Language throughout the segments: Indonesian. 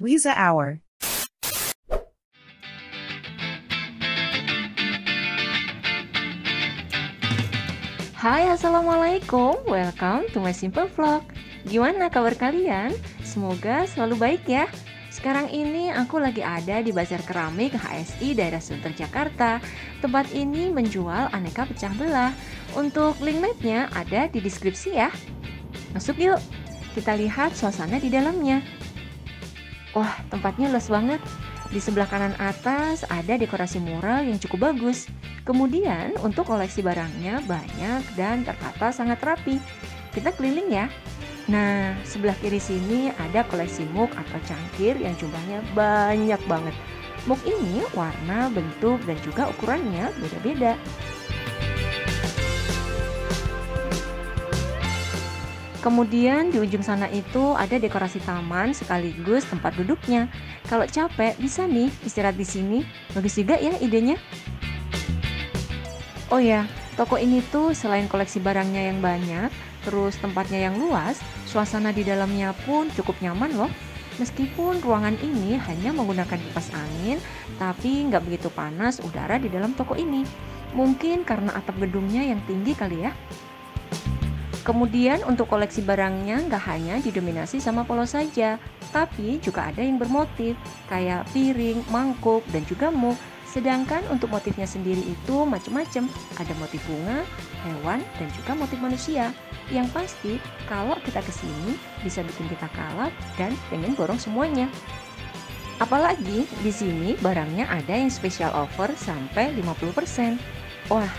Lisa Hour. Hai, Assalamualaikum. Welcome to my simple vlog. Gimana kabar kalian? Semoga selalu baik ya. Sekarang ini aku lagi ada di Bazar Keramik HSI daerah Sunter, Jakarta. Tempat ini menjual aneka pecah belah. Untuk link mapnya ada di deskripsi ya. Masuk yuk, kita lihat suasana di dalamnya. Wah, tempatnya luas banget. Di sebelah kanan atas ada dekorasi mural yang cukup bagus. Kemudian untuk koleksi barangnya banyak dan tertata sangat rapi. Kita keliling ya. Nah, sebelah kiri sini ada koleksi mug atau cangkir yang jumlahnya banyak banget. Mug ini warna, bentuk, dan juga ukurannya beda-beda. Kemudian di ujung sana itu ada dekorasi taman sekaligus tempat duduknya. Kalau capek bisa nih istirahat di sini. Bagus juga ya idenya. Oh ya, toko ini tuh selain koleksi barangnya yang banyak, terus tempatnya yang luas, suasana di dalamnya pun cukup nyaman loh. Meskipun ruangan ini hanya menggunakan kipas angin, tapi nggak begitu panas udara di dalam toko ini. Mungkin karena atap gedungnya yang tinggi kali ya. Kemudian untuk koleksi barangnya nggak hanya didominasi sama polos saja, tapi juga ada yang bermotif, kayak piring, mangkuk, dan juga mug. Sedangkan untuk motifnya sendiri itu macam-macam, ada motif bunga, hewan, dan juga motif manusia. Yang pasti, kalau kita kesini bisa bikin kita kalap dan pengen borong semuanya. Apalagi di sini barangnya ada yang special offer sampai 50%. Wah,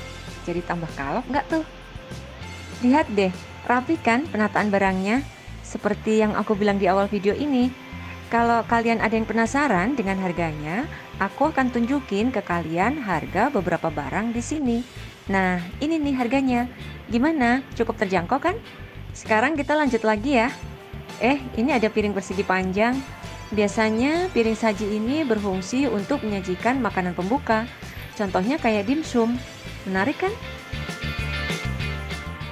jadi tambah kalap nggak tuh? Lihat deh, rapi kan penataan barangnya? Seperti yang aku bilang di awal video ini. Kalau kalian ada yang penasaran dengan harganya, aku akan tunjukin ke kalian harga beberapa barang di sini. Nah, ini nih harganya. Gimana? Cukup terjangkau kan? Sekarang kita lanjut lagi ya. Ini ada piring persegi panjang. Biasanya piring saji ini berfungsi untuk menyajikan makanan pembuka. Contohnya kayak dimsum. Menarik kan?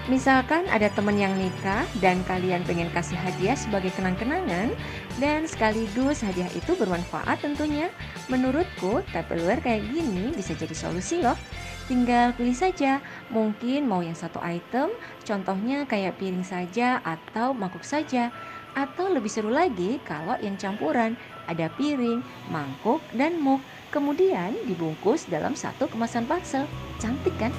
Misalkan ada teman yang nikah dan kalian pengen kasih hadiah sebagai kenang-kenangan dan sekaligus hadiah itu bermanfaat tentunya. Menurutku Tupperware kayak gini bisa jadi solusi loh. Tinggal pilih saja, mungkin mau yang satu item, contohnya kayak piring saja atau mangkuk saja. Atau lebih seru lagi kalau yang campuran, ada piring, mangkuk, dan mug. Kemudian dibungkus dalam satu kemasan parcel. Cantik kan?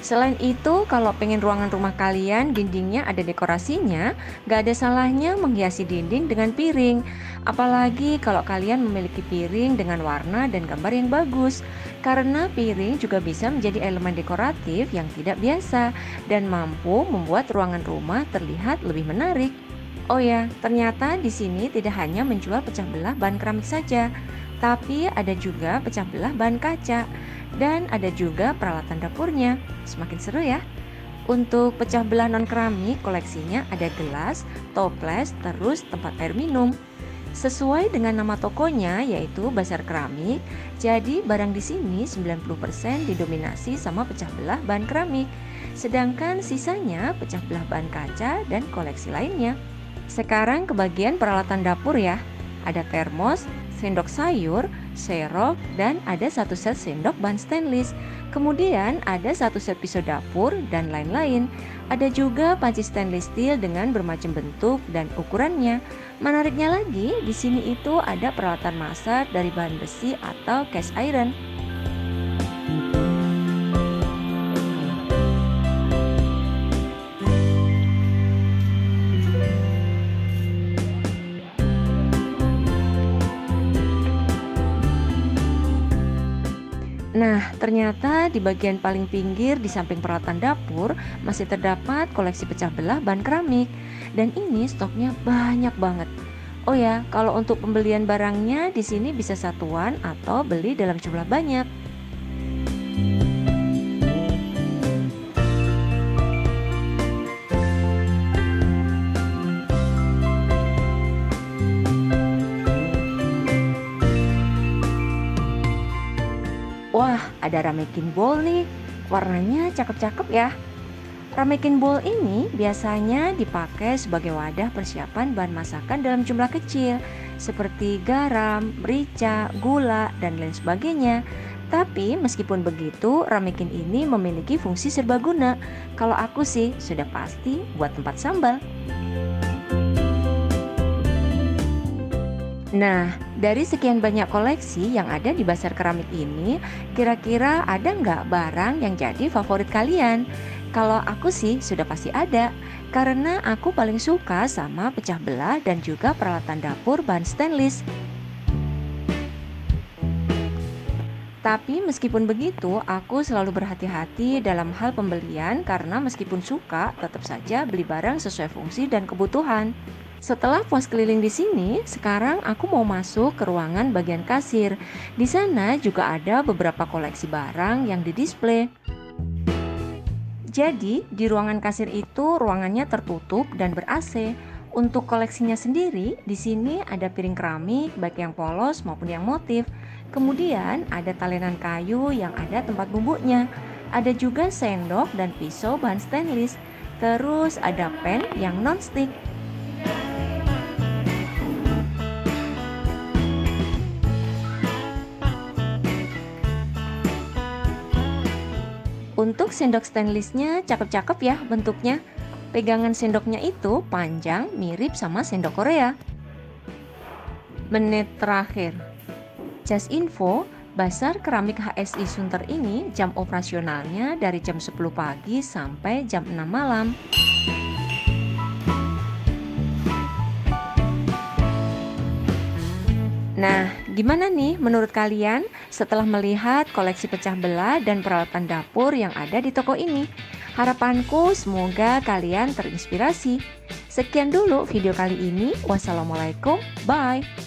Selain itu, kalau pengen ruangan rumah kalian dindingnya ada dekorasinya, gak ada salahnya menghiasi dinding dengan piring. Apalagi kalau kalian memiliki piring dengan warna dan gambar yang bagus. Karena piring juga bisa menjadi elemen dekoratif yang tidak biasa dan mampu membuat ruangan rumah terlihat lebih menarik. Oh ya, ternyata di sini tidak hanya menjual pecah belah bahan keramik saja, tapi ada juga pecah belah bahan kaca. Dan ada juga peralatan dapurnya. Semakin seru ya. Untuk pecah belah non keramik koleksinya ada gelas, toples, terus tempat air minum. Sesuai dengan nama tokonya yaitu Bazar Keramik, jadi barang di sini 90% didominasi sama pecah belah bahan keramik. Sedangkan sisanya pecah belah bahan kaca dan koleksi lainnya. Sekarang ke bagian peralatan dapur ya. Ada termos, sendok sayur, serok, dan ada satu set sendok bahan stainless. Kemudian ada satu set pisau dapur dan lain-lain. Ada juga panci stainless steel dengan bermacam bentuk dan ukurannya. Menariknya lagi, di sini itu ada peralatan masak dari bahan besi atau cast iron. Nah, ternyata di bagian paling pinggir di samping peralatan dapur masih terdapat koleksi pecah belah bahan keramik. Dan ini stoknya banyak banget. Oh ya, kalau untuk pembelian barangnya di sini bisa satuan atau beli dalam jumlah banyak. Wah, ada ramekin bowl nih. Warnanya cakep-cakep ya. Ramekin bowl ini biasanya dipakai sebagai wadah persiapan bahan masakan dalam jumlah kecil. seperti garam, merica, gula, dan lain sebagainya. Tapi meskipun begitu, ramekin ini memiliki fungsi serbaguna. Kalau aku sih sudah pasti buat tempat sambal. Nah, dari sekian banyak koleksi yang ada di Pasar Keramik ini, kira-kira ada nggak barang yang jadi favorit kalian? Kalau aku sih sudah pasti ada, karena aku paling suka sama pecah belah dan juga peralatan dapur bahan stainless. Tapi meskipun begitu, aku selalu berhati-hati dalam hal pembelian karena meskipun suka, tetap saja beli barang sesuai fungsi dan kebutuhan. Setelah puas keliling di sini, sekarang aku mau masuk ke ruangan bagian kasir. Di sana juga ada beberapa koleksi barang yang didisplay. Jadi, di ruangan kasir itu ruangannya tertutup dan ber-AC. Untuk koleksinya sendiri, di sini ada piring keramik baik yang polos maupun yang motif. Kemudian ada talenan kayu yang ada tempat bumbunya. Ada juga sendok dan pisau bahan stainless. Terus ada pan yang non-stick. Untuk sendok stainlessnya cakep-cakep ya bentuknya. Pegangan sendoknya itu panjang mirip sama sendok Korea. Menit terakhir. Just info, Pasar Keramik HSI Sunter ini jam operasionalnya dari jam 10 pagi sampai jam 6 malam. Nah, gimana nih menurut kalian setelah melihat koleksi pecah belah dan peralatan dapur yang ada di toko ini? Harapanku semoga kalian terinspirasi. Sekian dulu video kali ini. Wassalamualaikum, bye.